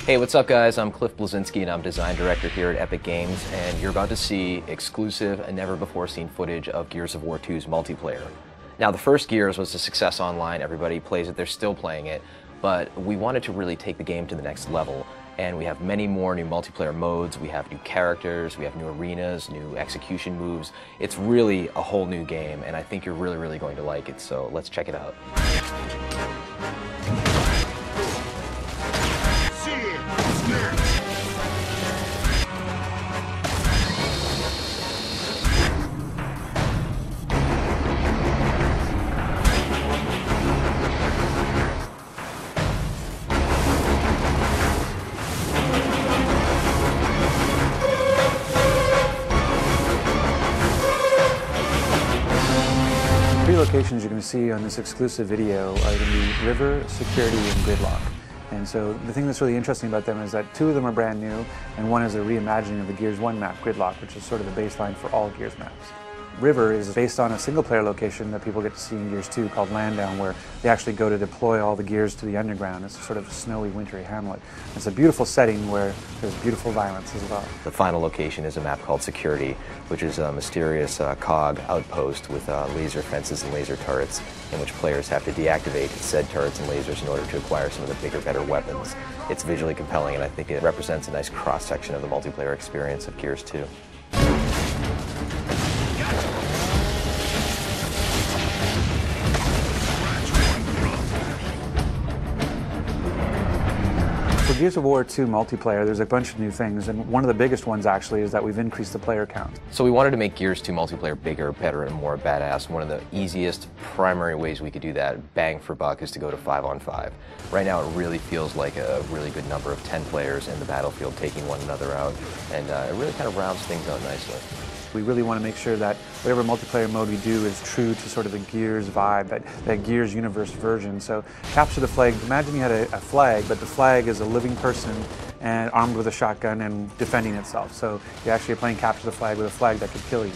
Hey, what's up guys? I'm Cliff Blazinski and I'm design director here at Epic Games, and you're about to see exclusive and never before seen footage of Gears of War 2's multiplayer. Now the first Gears was a success online, everybody plays it, they're still playing it, but we wanted to really take the game to the next level, and we have many more new multiplayer modes, we have new characters, we have new arenas, new execution moves. It's really a whole new game, and I think you're really going to like it, so let's check it out. Three locations you're going to see on this exclusive video are going to be River, Security, and Gridlock. And so the thing that's really interesting about them is that two of them are brand new, and one is a reimagining of the Gears 1 map, Gridlock, which is sort of the baseline for all Gears maps. River is based on a single-player location that people get to see in Gears 2 called Landdown, where they actually go to deploy all the gears to the underground. It's a sort of snowy, wintry hamlet. It's a beautiful setting where there's beautiful violence as well. The final location is a map called Security, which is a mysterious COG outpost with laser fences and laser turrets, in which players have to deactivate said turrets and lasers in order to acquire some of the bigger, better weapons. It's visually compelling, and I think it represents a nice cross-section of the multiplayer experience of Gears 2. For Gears of War 2 multiplayer, there's a bunch of new things, and one of the biggest ones actually is that we've increased the player count. So we wanted to make Gears 2 multiplayer bigger, better, and more badass. One of the easiest primary ways we could do that, bang for buck, is to go to 5-on-5. Right now it really feels like a really good number of 10 players in the battlefield taking one another out, and it really kind of rounds things out nicely. We really want to make sure that whatever multiplayer mode we do is true to sort of the Gears vibe, that Gears universe version. So capture the flag. Imagine you had a flag, but the flag is a living person and armed with a shotgun and defending itself. So you actually are playing capture the flag with a flag that could kill you.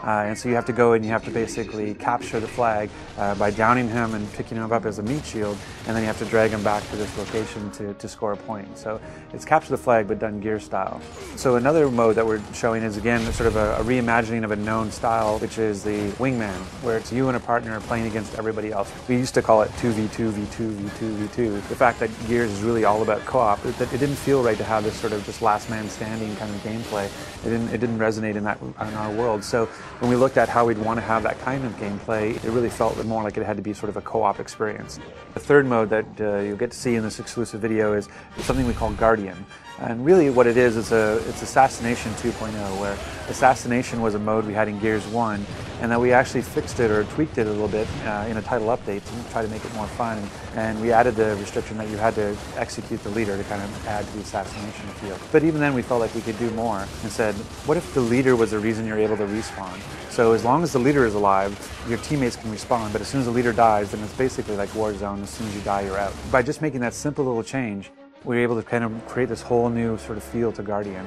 And so you have to go and you have to basically capture the flag by downing him and picking him up as a meat shield, and then you have to drag him back to this location to score a point. So it's capture the flag but done Gear style. So another mode that we're showing is again sort of a reimagining of a known style, which is the wingman, where it's you and a partner playing against everybody else. We used to call it 2v2, v2, v2, v2. The fact that Gears is really all about co-op, it didn't feel right to have this sort of just last man standing kind of gameplay. It didn't resonate in our world. So when we looked at how we'd want to have that kind of gameplay, it really felt more like it had to be sort of a co-op experience. The third mode that you'll get to see in this exclusive video is something we call Guardian. And really what it is, it's Assassination 2.0, where Assassination was a mode we had in Gears 1, and that we actually fixed it or tweaked it a little bit in a title update to try to make it more fun. And we added the restriction that you had to execute the leader to kind of add to the assassination feel. But even then we felt like we could do more and said, what if the leader was the reason you're able to respawn? So as long as the leader is alive, your teammates can respawn, but as soon as the leader dies, then it's basically like Warzone. As soon as you die, you're out. By just making that simple little change, we were able to kind of create this whole new sort of feel to Guardian.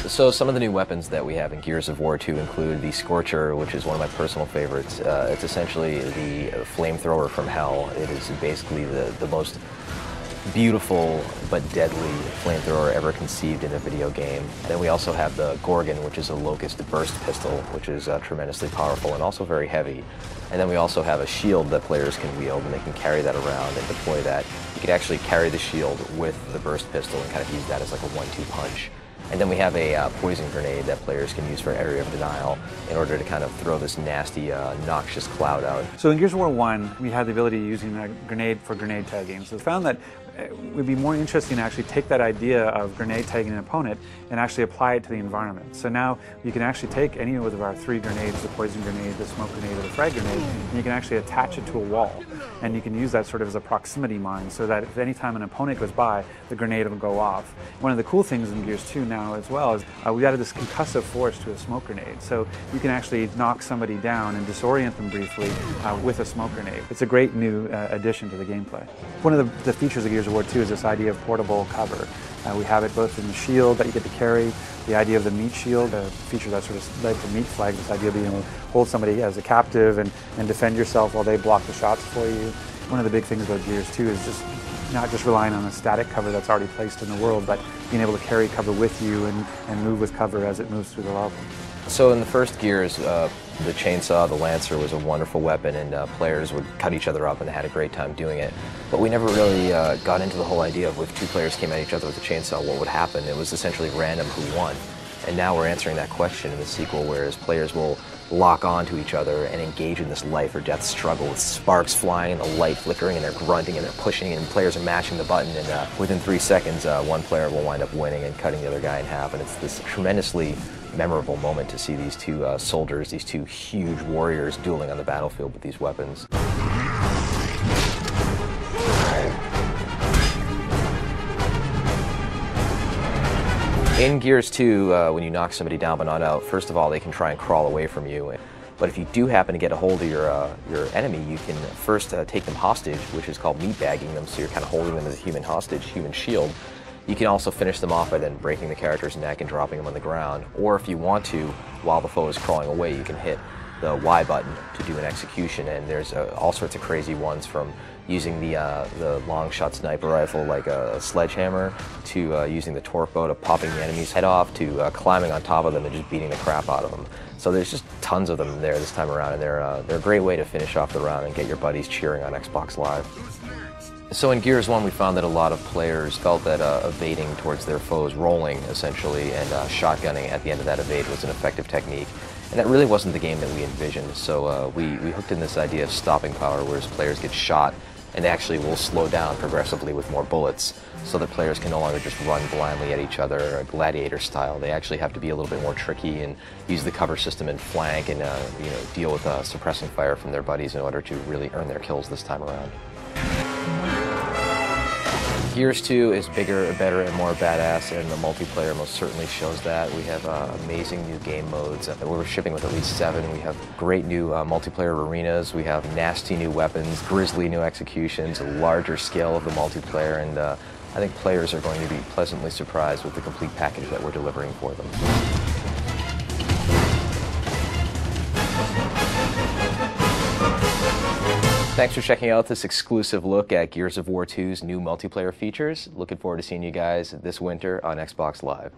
So some of the new weapons that we have in Gears of War 2 include the Scorcher, which is one of my personal favorites. It's essentially the flamethrower from hell. It is basically the most beautiful but deadly flamethrower ever conceived in a video game. Then we also have the Gorgon, which is a locust burst pistol, which is tremendously powerful and also very heavy. And then we also have a shield that players can wield, and they can carry that around and deploy that. You could actually carry the shield with the burst pistol and kind of use that as like a 1-2 punch. And then we have a poison grenade that players can use for area of denial in order to kind of throw this nasty, noxious cloud out. So in Gears of War 1, we had the ability of using a grenade for grenade tagging. So we found that it would be more interesting to actually take that idea of grenade tagging an opponent and actually apply it to the environment. So now you can actually take any of our 3 grenades, the poison grenade, the smoke grenade, or the frag grenade, and you can actually attach it to a wall. And you can use that sort of as a proximity mine, so that if any time an opponent goes by, the grenade will go off. One of the cool things in Gears 2 now as well is we added this concussive force to a smoke grenade. So you can actually knock somebody down and disorient them briefly with a smoke grenade. It's a great new addition to the gameplay. One of the features of Gears Gears of War 2 is this idea of portable cover. We have it both in the shield that you get to carry, the idea of the meat shield, a feature that sort of led to meat flag, this idea of being able to hold somebody as a captive and defend yourself while they block the shots for you. One of the big things about Gears 2 is just not just relying on a static cover that's already placed in the world, but being able to carry cover with you and move with cover as it moves through the level. So in the first Gears, the chainsaw, the Lancer, was a wonderful weapon, and players would cut each other up and they had a great time doing it. But we never really got into the whole idea of if two players came at each other with a chainsaw, what would happen. It was essentially random who won. And now we're answering that question in the sequel, whereas players will lock onto each other and engage in this life or death struggle with sparks flying and the light flickering, and they're grunting and they're pushing, and players are mashing the button, and within 3 seconds one player will wind up winning and cutting the other guy in half. And it's this tremendously memorable moment to see these two soldiers, these two huge warriors, dueling on the battlefield with these weapons. In Gears 2, when you knock somebody down but not out, first of all, they can try and crawl away from you. But if you do happen to get a hold of your enemy, you can first take them hostage, which is called meatbagging them, so you're kind of holding them as a human hostage, human shield. You can also finish them off by then breaking the character's neck and dropping them on the ground. Or if you want to, while the foe is crawling away, you can hit the Y button to do an execution. And there's all sorts of crazy ones, from using the long shot sniper rifle like a sledgehammer, to using the torque bow to popping the enemy's head off, to climbing on top of them and just beating the crap out of them. So there's just tons of them there this time around, and they're a great way to finish off the round and get your buddies cheering on Xbox Live. So in Gears 1, we found that a lot of players felt that evading towards their foes, rolling essentially, and shotgunning at the end of that evade was an effective technique. And that really wasn't the game that we envisioned. So we hooked in this idea of stopping power, whereas players get shot and they actually will slow down progressively with more bullets, so that players can no longer just run blindly at each other, gladiator style. They actually have to be a little bit more tricky and use the cover system and flank and deal with suppressing fire from their buddies in order to really earn their kills this time around. Gears 2 is bigger, better, and more badass, and the multiplayer most certainly shows that. We have amazing new game modes. We're shipping with at least 7. We have great new multiplayer arenas. We have nasty new weapons, grisly new executions, a larger scale of the multiplayer, and I think players are going to be pleasantly surprised with the complete package that we're delivering for them. Thanks for checking out this exclusive look at Gears of War 2's new multiplayer features. Looking forward to seeing you guys this winter on Xbox Live.